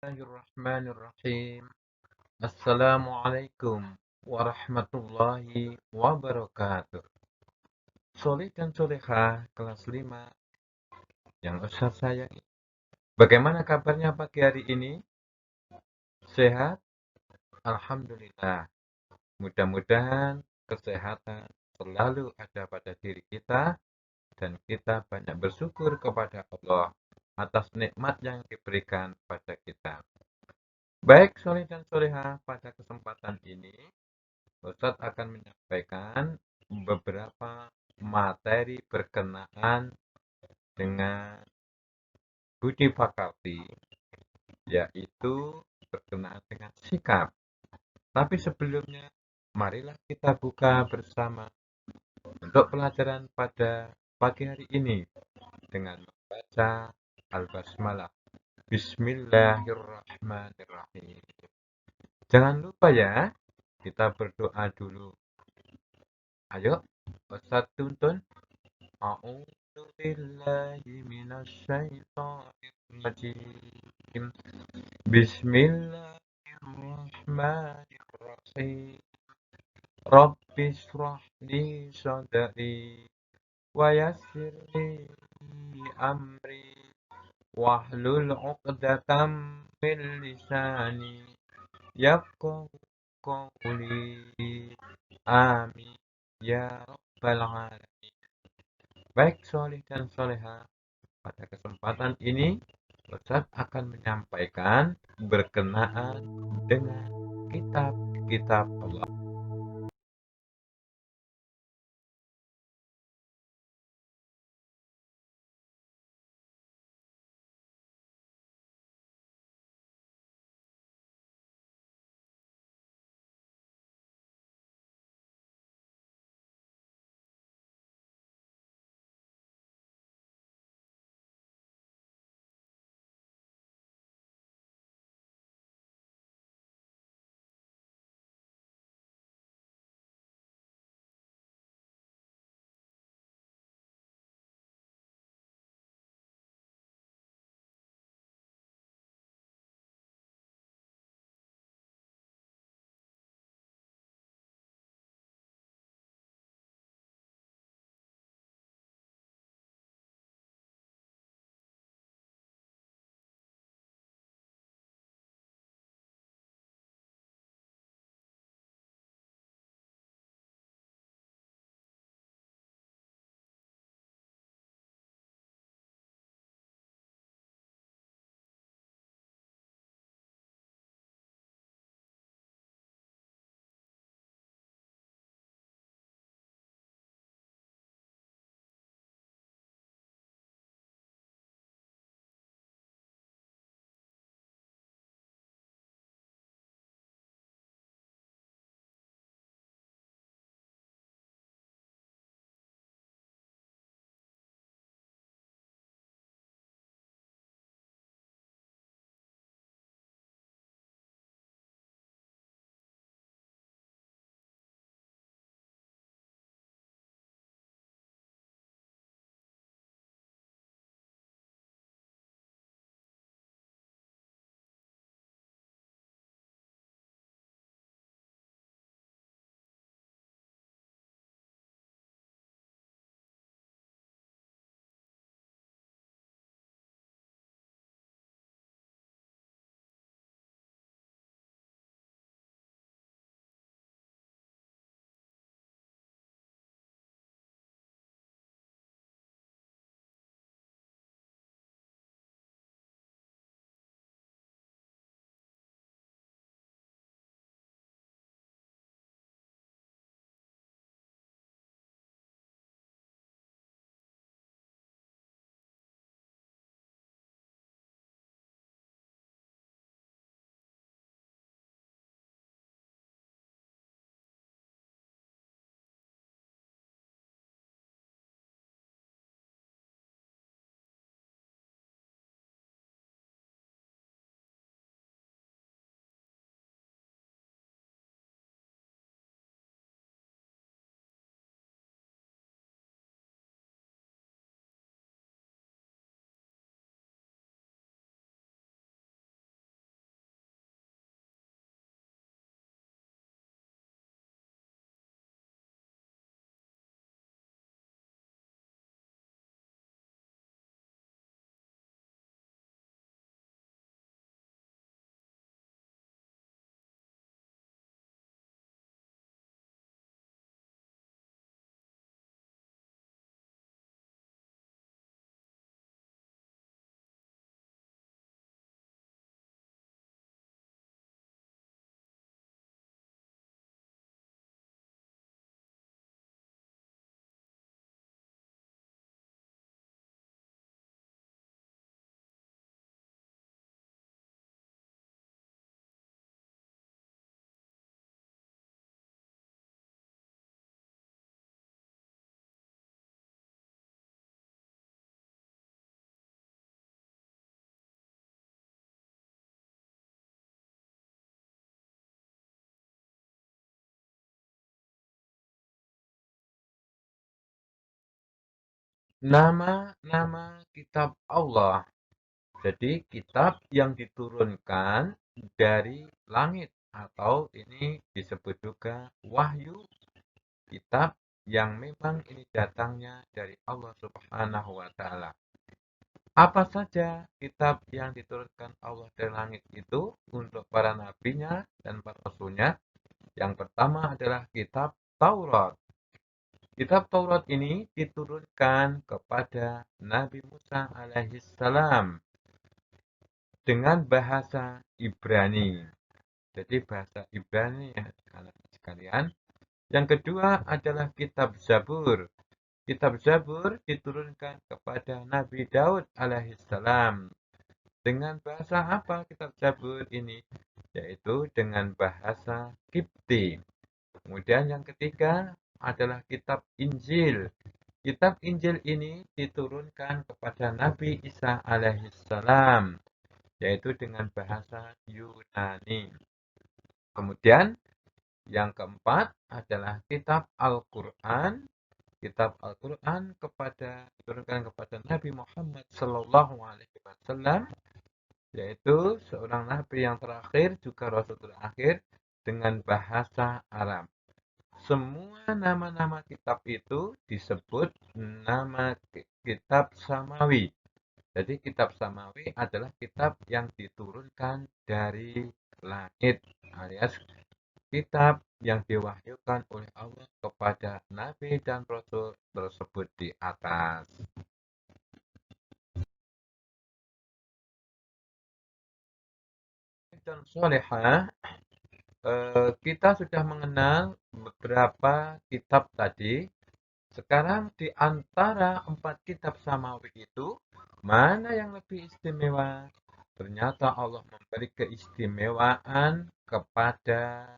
Bismillahirrahmanirrahim. Assalamualaikum warahmatullahi wabarakatuh. Soleh dan solehah kelas 5 yang Ustaz sayangi. Bagaimana kabarnya pagi hari ini? Sehat? Alhamdulillah. Mudah-mudahan kesehatan selalu ada pada diri kita dan kita banyak bersyukur kepada Allah atas nikmat yang diberikan pada kita. Baik, soleh dan solehah, pada kesempatan ini Ustadz akan menyampaikan beberapa materi berkenaan dengan budi pekerti, yaitu berkenaan dengan sikap. Tapi sebelumnya, marilah kita buka bersama untuk pelajaran pada pagi hari ini dengan membaca Al-Basmalah. Bismillahirrahmanirrahim. Jangan lupa ya, kita berdoa dulu. Ayo, Ustadz tuntun. A'udzu billahi minasyaitonir rajim. Bismillahirrahmanirrahim. Rabbis shrah li sadri wa yassir li amri wahlul 'uqdatam min lisani yafqahu qawli. Amin ya rabbal alamin. Baik soleh dan solehah, pada kesempatan ini Ustaz akan menyampaikan berkenaan dengan kitab-kitab Allah. nama-nama kitab Allah. Jadi kitab yang diturunkan dari langit atau ini disebut juga wahyu, kitab yang memang ini datangnya dari Allah Subhanahu wa taala. Apa saja kitab yang diturunkan Allah dari langit itu untuk para nabinya dan para rasulnya? Yang pertama adalah kitab Taurat. Kitab Taurat ini diturunkan kepada Nabi Musa alaihissalam dengan bahasa Ibrani. Jadi bahasa Ibrani ya anak sekalian. Yang kedua adalah kitab Zabur. Kitab Zabur diturunkan kepada Nabi Daud alaihissalam. Dengan bahasa apa kitab Zabur ini? Yaitu dengan bahasa Kipti. Kemudian yang ketiga adalah kitab Injil. Kitab Injil ini diturunkan kepada Nabi Isa alaihissalam, yaitu dengan bahasa Yunani. Kemudian yang keempat adalah kitab Al-Quran. Kitab Al-Quran diturunkan kepada Nabi Muhammad Sallallahu Alaihi Wasallam, yaitu seorang nabi yang terakhir juga rasul terakhir dengan bahasa Arab. Semua nama-nama kitab itu disebut nama kitab Samawi. Jadi kitab Samawi adalah kitab yang diturunkan dari langit, alias kitab yang diwahyukan oleh Allah kepada Nabi dan Rasul tersebut di atas. Dan solehah, kita sudah mengenal beberapa kitab tadi. Sekarang di antara 4 kitab Samawi itu, mana yang lebih istimewa? Ternyata Allah memberi keistimewaan kepada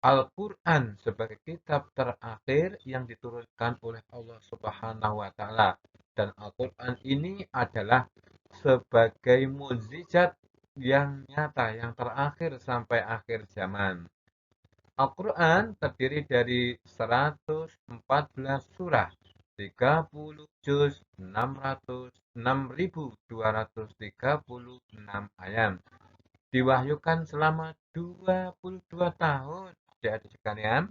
Al-Quran sebagai kitab terakhir yang diturunkan oleh Allah Subhanahu wa taala. Dan Al-Quran ini adalah sebagai mukjizat yang nyata, yang terakhir sampai akhir zaman. Al-Quran terdiri dari 114 surah, 30 juz, 6.236 ayat. Diwahyukan selama 22 tahun, adik-adik sekalian.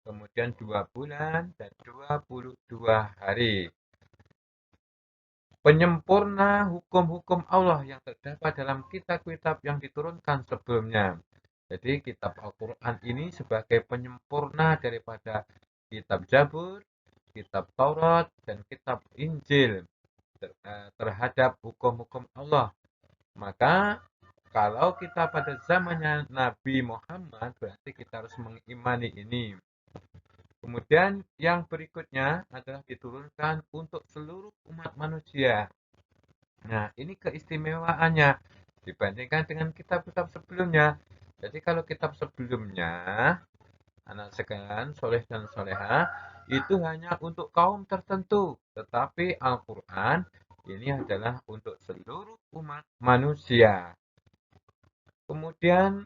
Kemudian 2 bulan dan 22 hari. Penyempurna hukum-hukum Allah yang terdapat dalam kitab-kitab yang diturunkan sebelumnya. Jadi kitab Al-Quran ini sebagai penyempurna daripada kitab Zabur, kitab Taurat, dan kitab Injil terhadap hukum-hukum Allah. Maka kalau kita pada zamannya Nabi Muhammad, berarti kita harus mengimani ini. Kemudian yang berikutnya adalah diturunkan untuk seluruh umat manusia. Nah, ini keistimewaannya dibandingkan dengan kitab-kitab sebelumnya. Jadi kalau kitab sebelumnya, anak sekalian, soleh dan soleha, itu hanya untuk kaum tertentu. Tetapi Al-Quran ini adalah untuk seluruh umat manusia. Kemudian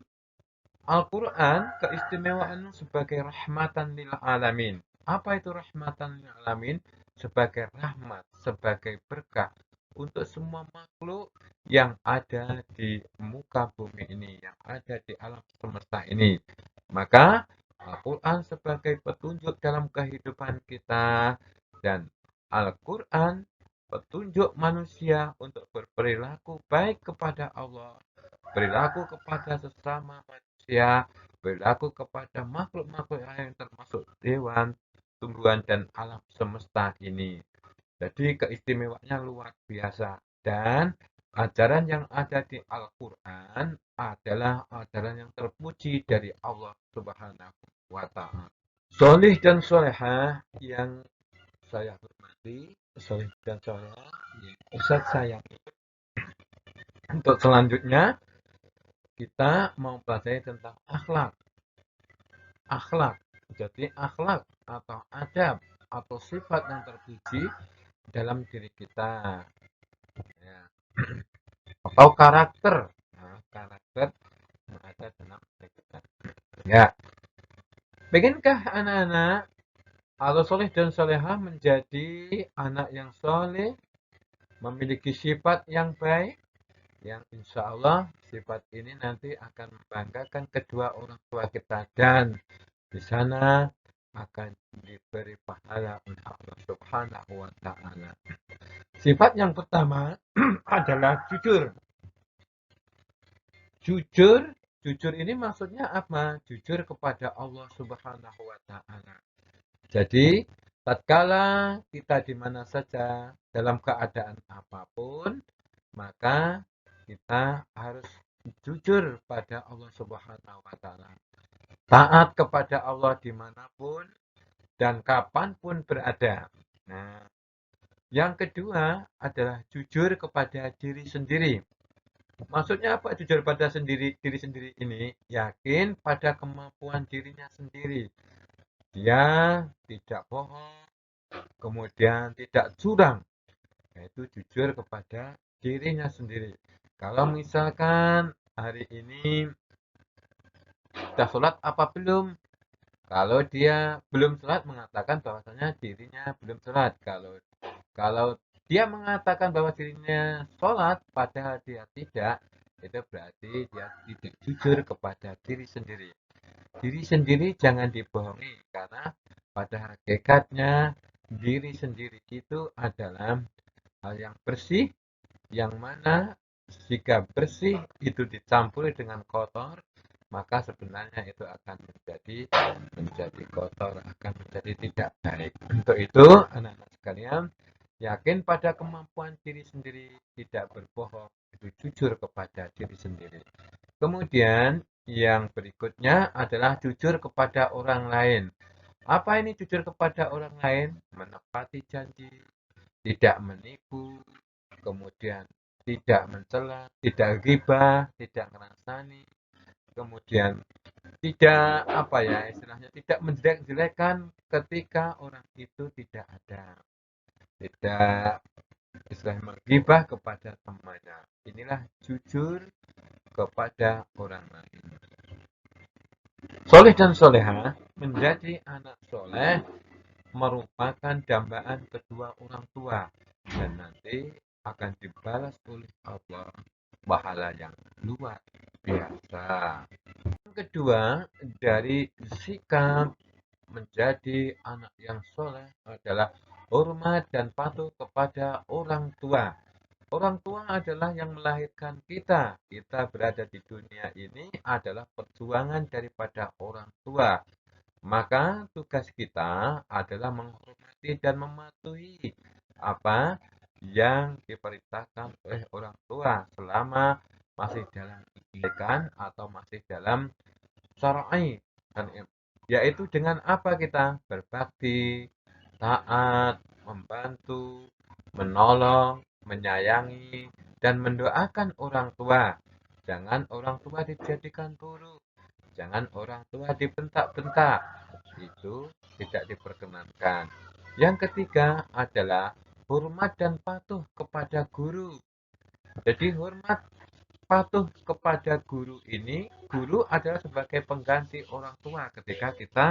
Al-Quran keistimewaannya sebagai rahmatan lil alamin. Apa itu rahmatan lil alamin? Sebagai rahmat, sebagai berkah untuk semua makhluk yang ada di muka bumi ini, yang ada di alam semesta ini. Maka Al-Quran sebagai petunjuk dalam kehidupan kita dan Al-Quran petunjuk manusia untuk berperilaku baik kepada Allah, perilaku kepada sesama manusia, perilaku kepada makhluk-makhluk lain termasuk hewan, tumbuhan, dan alam semesta ini. Jadi keistimewaannya luar biasa. Dan ajaran yang ada di Al-Quran adalah ajaran yang terpuji dari Allah Subhanahu wa Ta'ala. Solih dan solehah yang saya hormati, solih dan solehah, Ustaz sayang. Untuk selanjutnya, kita mau pelajari tentang akhlak. Akhlak. Jadi akhlak atau adab atau sifat yang terpuji dalam diri kita. Ya. Atau karakter. Nah, karakter yang ada dalam diri kita. Ya. Beginkah anak-anak Kalau soleh dan soleha menjadi anak yang soleh, memiliki sifat yang baik, yang insya Allah sifat ini nanti akan membanggakan kedua orang tua kita dan di sana akan diberi pahala oleh Allah Subhanahu wa taala. Sifat yang pertama adalah jujur. Jujur, jujur ini maksudnya apa? Jujur kepada Allah Subhanahu wa taala. Jadi, tatkala kita di mana saja dalam keadaan apapun, maka kita harus jujur pada Allah Subhanahu wa taala. Taat kepada Allah dimanapun dan kapanpun berada. Nah, yang kedua adalah jujur kepada diri sendiri. Maksudnya apa jujur pada diri sendiri ini? Yakin pada kemampuan dirinya sendiri. Dia tidak bohong, kemudian tidak curang, yaitu jujur kepada dirinya sendiri. Kalau misalkan hari ini sudah sholat apa belum? Kalau dia belum sholat mengatakan bahwasanya dirinya belum sholat. Kalau dia mengatakan bahwa dirinya sholat padahal dia tidak, itu berarti dia tidak jujur kepada diri sendiri. Diri sendiri jangan dibohongi karena pada hakikatnya diri sendiri itu adalah hal yang bersih, yang mana jika bersih itu dicampur dengan kotor, maka sebenarnya itu akan menjadi kotor, akan menjadi tidak baik. Untuk itu, anak-anak sekalian, yakin pada kemampuan diri sendiri, tidak berbohong, itu jujur kepada diri sendiri. Kemudian, yang berikutnya adalah jujur kepada orang lain. Apa ini jujur kepada orang lain? Menepati janji, tidak menipu, kemudian tidak mencela, tidak ghibah, tidak ngerasani, kemudian tidak apa ya istilahnya tidak menjelek-jelekan ketika orang itu tidak ada, tidak istilahnya menggibah kepada temannya. Inilah jujur kepada orang lain. Soleh dan soleha menjadi anak soleh merupakan dambaan kedua orang tua dan nanti akan dibalas oleh Allah pahala yang luar biasa. Yang kedua, dari sikap menjadi anak yang soleh adalah hormat dan patuh kepada orang tua. Orang tua adalah yang melahirkan kita. Kita berada di dunia ini adalah perjuangan daripada orang tua. Maka tugas kita adalah menghormati dan mematuhi apa yang diperintahkan oleh orang tua selama masih dalam kebaikan atau masih dalam syar'i, yaitu dengan apa kita berbakti, taat, membantu, menolong, menyayangi, dan mendoakan orang tua. Jangan orang tua dijadikan buruk. Jangan orang tua dibentak-bentak. Itu tidak diperkenankan. Yang ketiga adalah hormat dan patuh kepada guru. Jadi hormat patuh kepada guru ini, guru adalah sebagai pengganti orang tua ketika kita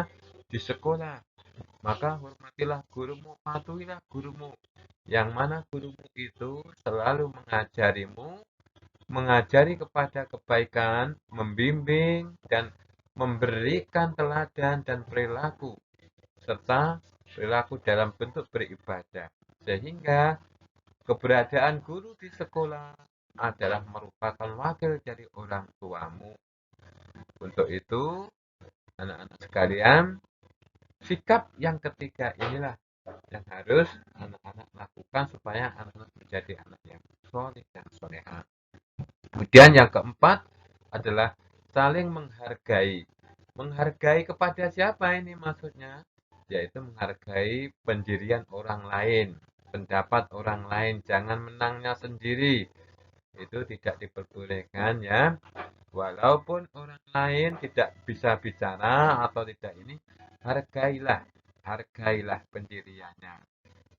di sekolah. Maka hormatilah gurumu, patuhilah gurumu. Yang mana gurumu itu selalu mengajarimu, mengajari kepada kebaikan, membimbing, dan memberikan teladan dan perilaku, serta perilaku dalam bentuk beribadah. Sehingga keberadaan guru di sekolah adalah merupakan wakil dari orang tuamu. Untuk itu, anak-anak sekalian, sikap yang ketiga inilah yang harus anak-anak lakukan supaya anak-anak menjadi anak yang soleh dan soleha. Kemudian yang keempat adalah saling menghargai. Menghargai kepada siapa ini maksudnya? Yaitu menghargai pendirian orang lain, pendapat orang lain, jangan menangnya sendiri. Itu tidak diperbolehkan ya. Walaupun orang lain tidak bisa bicara atau tidak ini, hargailah pendiriannya.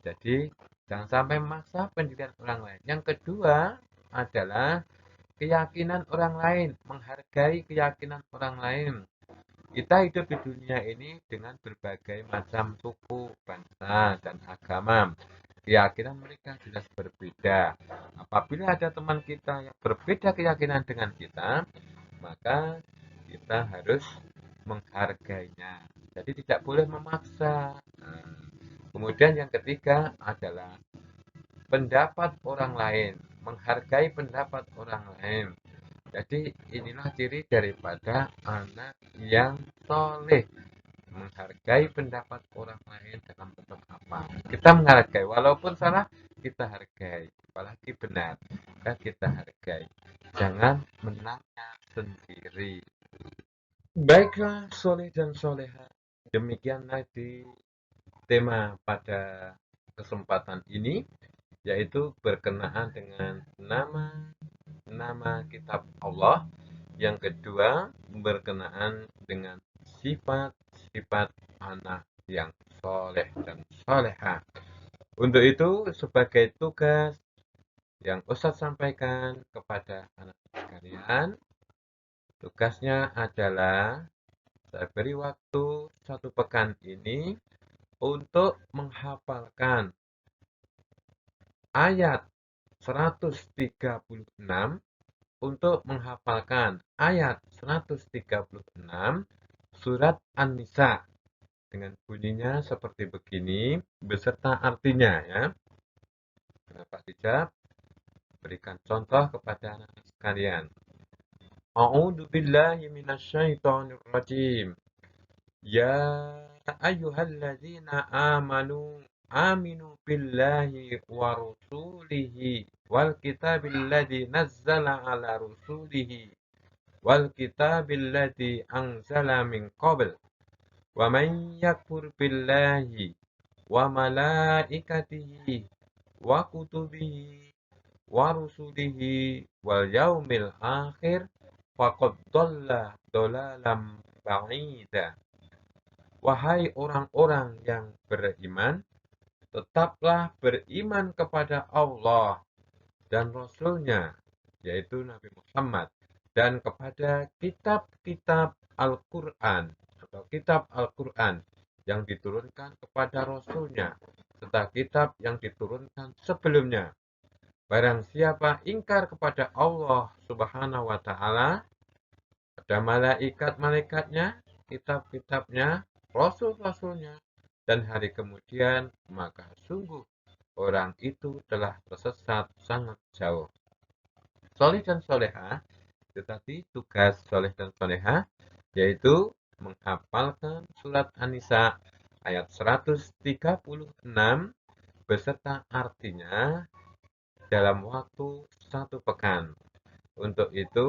Jadi jangan sampai memaksa pendirian orang lain. Yang kedua adalah keyakinan orang lain, menghargai keyakinan orang lain. Kita hidup di dunia ini dengan berbagai macam suku, bangsa, dan agama. Keyakinan mereka jelas berbeda. Apabila ada teman kita yang berbeda keyakinan dengan kita, maka kita harus menghargainya. Jadi tidak boleh memaksa. Nah, kemudian yang ketiga adalah pendapat orang lain, menghargai pendapat orang lain. Jadi inilah ciri daripada anak yang soleh, menghargai pendapat orang lain dalam bentuk apa. Kita menghargai, walaupun salah kita hargai, apalagi benar kita hargai. Jangan menangnya sendiri. Baiklah, soleh dan soleha. Demikian tadi tema pada kesempatan ini, yaitu berkenaan dengan nama kitab Allah. Yang kedua, berkenaan dengan sifat-sifat anak yang soleh dan soleha. Untuk itu, sebagai tugas yang Ustadz sampaikan kepada anak sekalian, tugasnya adalah saya beri waktu 1 pekan ini untuk menghafalkan ayat 136, untuk menghafalkan ayat 136 surat An-Nisa dengan bunyinya seperti begini beserta artinya ya. Pak Dijab berikan contoh kepada anak sekalian. A'udzu billahi minasyaitonir rajim. Ya ayyuhalladzina amanu aminu billahi wa rusulihi wal kitabil ladzi nazzala ala rusulihi wal kitabil ladzi anzala min qabl wa man yakfur billahi wa malaikatihi wa kutubihi wa rusulihi wal yaumil akhir faqad dhalla dhalalan ba'ida. Wahai orang-orang yang beriman, tetaplah beriman kepada Allah dan Rasul-Nya, yaitu Nabi Muhammad, dan kepada kitab-kitab Al-Quran atau kitab Al-Quran yang diturunkan kepada Rasul-Nya, serta kitab yang diturunkan sebelumnya. Barang siapa ingkar kepada Allah Subhanahu wa Ta'ala, pada malaikat-malaikatnya, kitab-kitabnya, rasul-rasulnya, dan hari kemudian, maka sungguh orang itu telah tersesat sangat jauh. Soleh dan soleha, itu tadi tugas soleh dan soleha, yaitu menghafalkan surat An-Nisa ayat 136 beserta artinya dalam waktu 1 pekan. Untuk itu,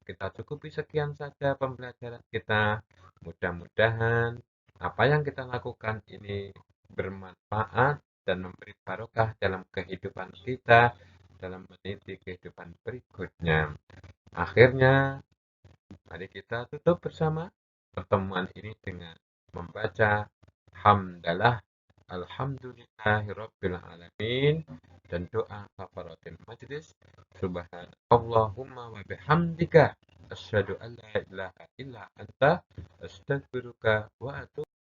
kita cukupi sekian saja pembelajaran kita. Mudah-mudahan apa yang kita lakukan ini bermanfaat dan memberi barokah dalam kehidupan kita, dalam meniti kehidupan berikutnya. Akhirnya, mari kita tutup bersama pertemuan ini dengan membaca hamdalah alhamdulillahirabbil alamin dan doa kafaratul majlis. Subhanallahumma wa bihamdika asyhadu an la ilaha illa anta astaghfiruka wa atubu